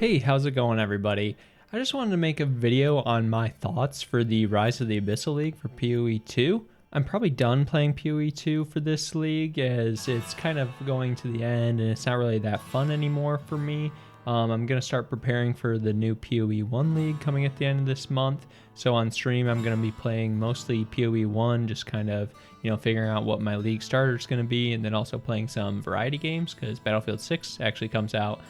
Hey, how's it going, everybody? I just wanted to make a video on my thoughts for the Rise of the Abyssal League for PoE 2. I'm probably done playing PoE 2 for this league as it's kind of going to the end and it's not really that fun anymore for me. I'm going to start preparing for the new PoE 1 league coming at the end of this month. So on stream, I'm going to be playing mostly PoE 1, just kind of, figuring out what my league starter is going to be, and then also playing some variety games because Battlefield 6 actually comes out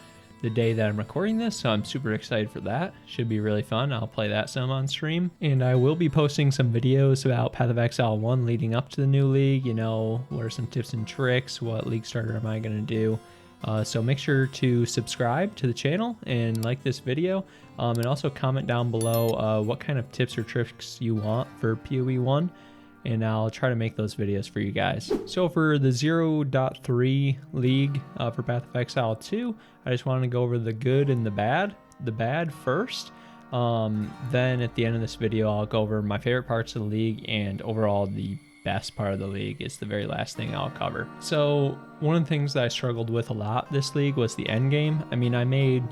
the day that I'm recording this, so I'm super excited for that. Should be really fun. I'll play that some on stream. And I will be posting some videos about Path of Exile 1 leading up to the new league. What are some tips and tricks? What league starter am I going to do? So make sure to subscribe to the channel and like this video. And also comment down below what kind of tips or tricks you want for PoE 1. And I'll try to make those videos for you guys. So for the 0.3 league for Path of Exile 2, I just wanted to go over the good and the bad. The bad first. Then at the end of this video, I'll go over my favorite parts of the league, and overall the best part of the league is the very last thing I'll cover. So one of the things that I struggled with a lot this league was the end game. I mean, I made,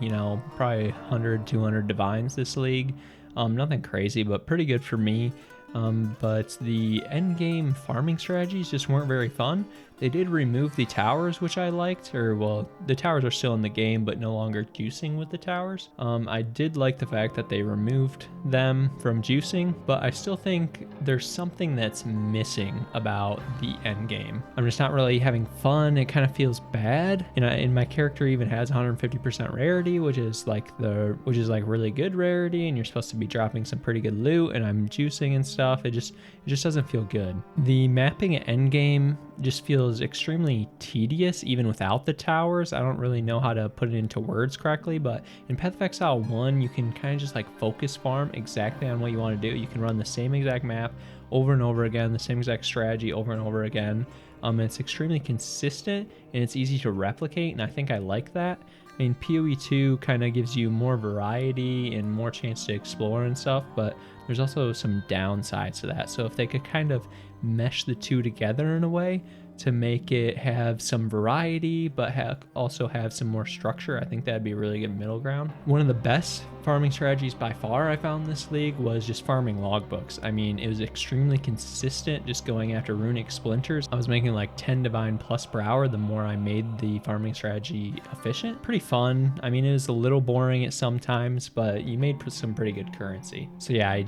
probably 100, 200 divines this league. Nothing crazy, but pretty good for me. But the end game farming strategies just weren't very fun. They did remove the towers, which I liked, or well, the towers are still in the game, but no longer juicing with the towers. I did like the fact that they removed them from juicing, but I still think there's something that's missing about the end game. I'm just not really having fun. It kind of feels bad, and my character even has 150% rarity, which is like really good rarity, and you're supposed to be dropping some pretty good loot, and I'm juicing and stuff. It just doesn't feel good. The mapping at endgame just feels extremely tedious even without the towers. I don't really know how to put it into words correctly, but in Path of Exile 1 you can kind of just like focus farm exactly on what you want to do. You can run the same exact map over and over again, the same exact strategy over and over again. It's extremely consistent and it's easy to replicate, and I think I like that. I mean, PoE 2 kind of gives you more variety and more chance to explore and stuff, but there's also some downsides to that. So if they could kind of mesh the two together in a way to make it have some variety but also have some more structure, I think that'd be a really good middle ground. One of the best farming strategies by far I found in this league was just farming logbooks. I mean, it was extremely consistent just going after runic splinters. I was making like 10 divine plus per hour the more I made the farming strategy efficient. Pretty fun. I mean, it was a little boring at some times, but you made some pretty good currency. So yeah,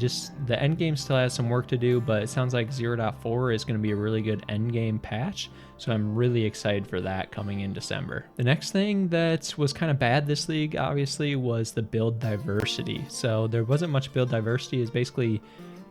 the end game still has some work to do, but it sounds like 0.4 is going to be a really good end game patch. So I'm really excited for that coming in December. The next thing that was kind of bad this league, obviously, was the build diversity. So there wasn't much build diversity. It's basically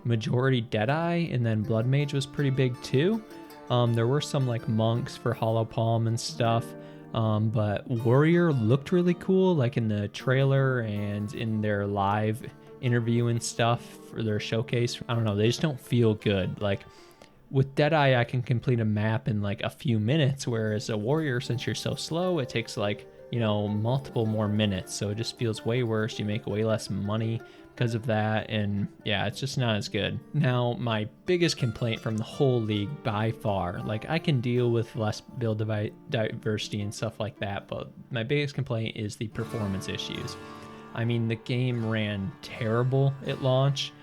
majority Deadeye, and then Blood Mage was pretty big too. There were some like monks for Hollow Palm and stuff. But Warrior looked really cool, like in the trailer and in their live interview and stuff for their showcase. I don't know, they just don't feel good. Like with Deadeye, I can complete a map in like a few minutes, whereas a Warrior, since you're so slow, it takes like, multiple more minutes. So it just feels way worse. You make way less money because of that. And yeah, it's just not as good. Now, my biggest complaint from the whole league by far, like I can deal with less build diversity and stuff like that, but my biggest complaint is the performance issues. I mean, the game ran terrible at launch.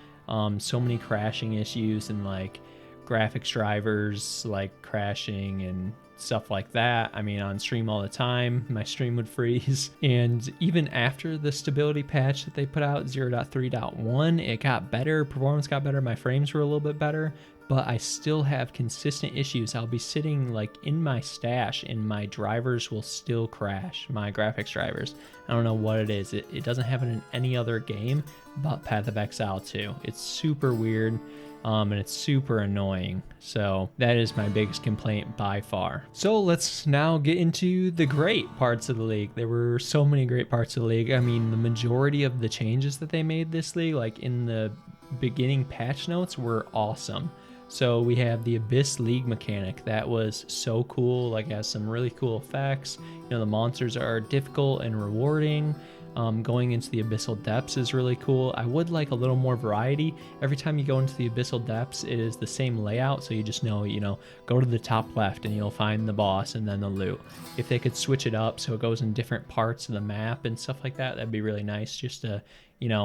So many crashing issues and like graphics drivers like crashing and stuff like that. I mean, on stream all the time, my stream would freeze. And even after the stability patch that they put out, 0.3.1, it got better, performance got better, my frames were a little bit better, but I still have consistent issues. I'll be sitting like in my stash and my drivers will still crash, my graphics drivers. I don't know what it is. It doesn't happen in any other game but Path of Exile 2. It's super weird. And it's super annoying. So that is my biggest complaint by far. So let's now get into the great parts of the league. There were so many great parts of the league. I mean, the majority of the changes that they made this league, like in the beginning patch notes, were awesome. So we have the Abyss League mechanic. That was so cool. Like, it has some really cool effects. The monsters are difficult and rewarding. Going into the Abyssal Depths is really cool. I would like a little more variety. Every time you go into the Abyssal Depths, it is the same layout, so you just know, go to the top left and you'll find the boss and then the loot. If they could switch it up so it goes in different parts of the map and stuff like that, that'd be really nice, just to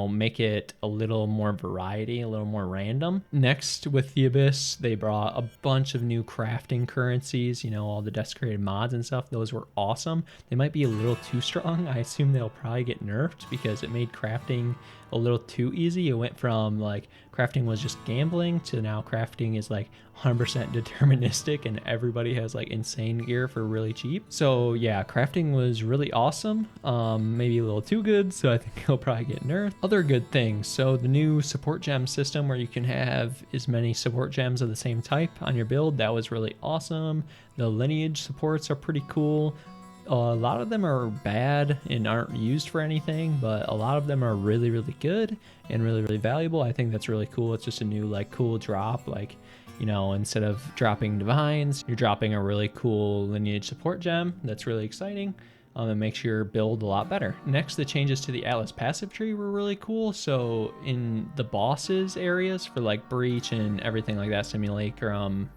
make it a little more variety, a little more random. Next, with the Abyss, they brought a bunch of new crafting currencies, all the desecrated mods and stuff. Those were awesome. They might be a little too strong. I assume they'll probably get nerfed because it made crafting a little too easy. It went from like crafting was just gambling to now crafting is like 100% deterministic and everybody has like insane gear for really cheap. So yeah, crafting was really awesome. Maybe a little too good, so I think he'll probably get nerfed. Other good things, so the new support gem system where you can have as many support gems of the same type on your build, that was really awesome. The lineage supports are pretty cool. A lot of them are bad and aren't used for anything, but a lot of them are really, really good and really, really valuable. I think that's really cool. It's just a new like cool drop, like, instead of dropping divines, you're dropping a really cool lineage support gem. That's really exciting. It makes your build a lot better. Next, the changes to the Atlas passive tree were really cool. So in the bosses areas for like Breach and everything like that, Simulacrum,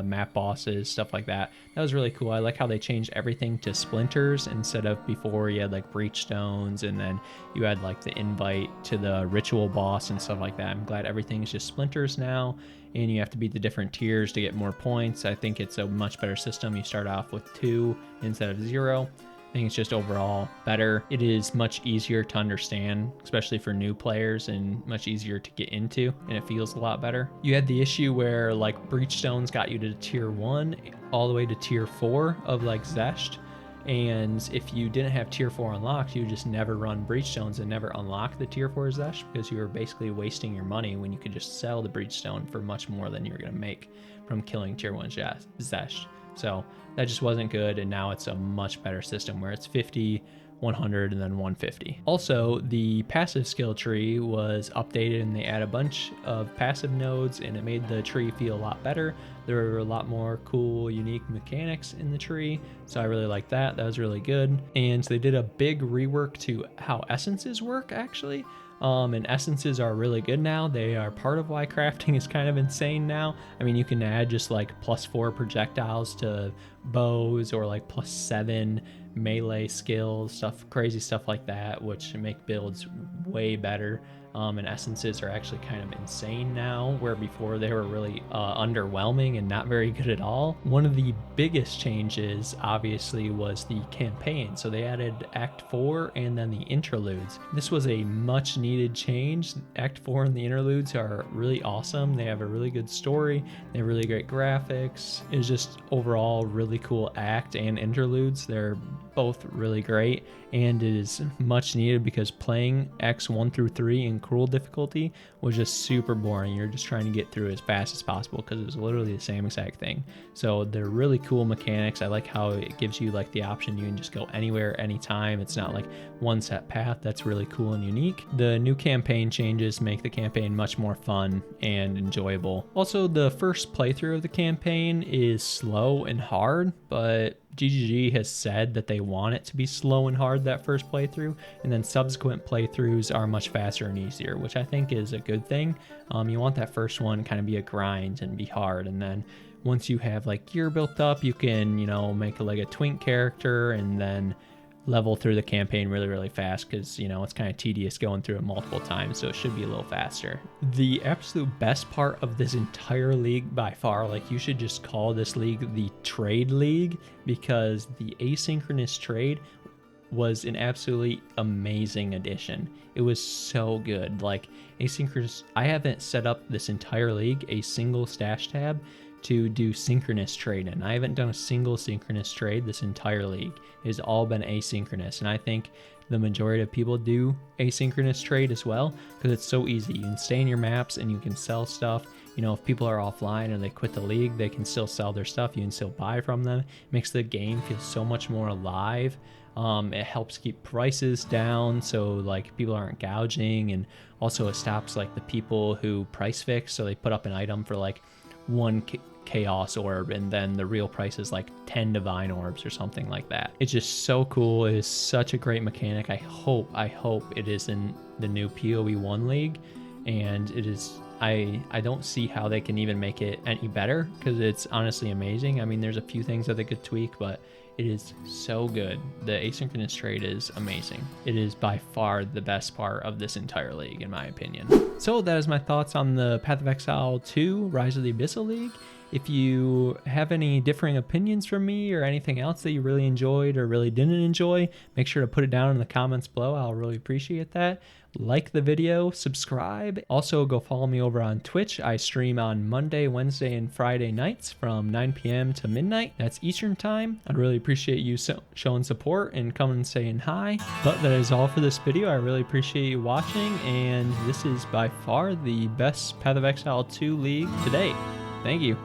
map bosses, stuff like that. That was really cool. I like how they changed everything to splinters instead of before you had like breach stones and then you had like the invite to the ritual boss and stuff like that. I'm glad everything's just splinters now and you have to beat the different tiers to get more points. I think it's a much better system. You start off with 2 instead of 0. I think it's just overall better. It is much easier to understand, especially for new players, and much easier to get into, and it feels a lot better. You had the issue where like breach stones got you to tier 1 all the way to tier 4 of like Zesht, and if you didn't have tier 4 unlocked, you just never run breach stones and never unlock the tier 4 Zesht because you were basically wasting your money when you could just sell the breach stone for much more than you're going to make from killing tier 1 Zesht. So that just wasn't good, and now it's a much better system where it's 50, 100, and then 150. Also, the passive skill tree was updated and they added a bunch of passive nodes and it made the tree feel a lot better. There were a lot more cool, unique mechanics in the tree, so I really liked that. That was really good. And they did a big rework to how essences work, actually. And essences are really good now. They are part of why crafting is kind of insane now. I mean, you can add just like +4 projectiles to bows or like +7 melee skills, crazy stuff like that, which make builds way better. And essences are actually kind of insane now, where before they were really underwhelming and not very good at all. One of the biggest changes, obviously, was the campaign. So they added Act 4 and then the interludes. This was a much needed change. Act 4 and the interludes are really awesome. They have a really good story. They have really great graphics. It's just overall really cool act and interludes. They're both really great, and it is much needed because playing Acts 1 through 3 in cruel difficulty was just super boring. You're just trying to get through as fast as possible because it's literally the same exact thing. So they're really cool mechanics. I like how it gives you like the option you can just go anywhere, anytime. It's not like one set path. That's really cool and unique. The new campaign changes make the campaign much more fun and enjoyable. Also, the first playthrough of the campaign is slow and hard, but GGG has said that they want it to be slow and hard that first playthrough, and then subsequent playthroughs are much faster and easier, which I think is a good thing. You want that first one kind of be a grind and be hard, and then once you have like gear built up, you can, make like a twink character and then level through the campaign really, really fast because, it's kind of tedious going through it multiple times, so it should be a little faster. The absolute best part of this entire league by far, like you should just call this league the Trade League, because the asynchronous trade was an absolutely amazing addition. It was so good. Like asynchronous, I haven't set up this entire league a single stash tab to do synchronous trade in. I haven't done a single synchronous trade this entire league. It has all been asynchronous, and I think the majority of people do asynchronous trade as well because it's so easy. You can stay in your maps and you can sell stuff. If people are offline or they quit the league, they can still sell their stuff. You can still buy from them. It makes the game feel so much more alive. It helps keep prices down so like people aren't gouging, and also it stops like the people who price fix, so they put up an item for like 1k chaos orb, and then the real price is like 10 divine orbs or something like that. It's just so cool. It is such a great mechanic. I hope it is in the new PoE 1 League, and it is. I don't see how they can even make it any better, because it's honestly amazing. I mean, there's a few things that they could tweak, but it is so good. The asynchronous trade is amazing. It is by far the best part of this entire league, in my opinion. So that is my thoughts on the Path of Exile 2 Rise of the Abyssal League. If you have any differing opinions from me or anything else that you really enjoyed or really didn't enjoy, make sure to put it down in the comments below. I'll really appreciate that. Like the video, subscribe. Also, go follow me over on Twitch. I stream on Monday, Wednesday, and Friday nights from 9 p.m. to midnight. That's Eastern time. I'd really appreciate you showing support and coming and saying hi. But that is all for this video. I really appreciate you watching, and this is by far the best Path of Exile 2 League to date. Thank you.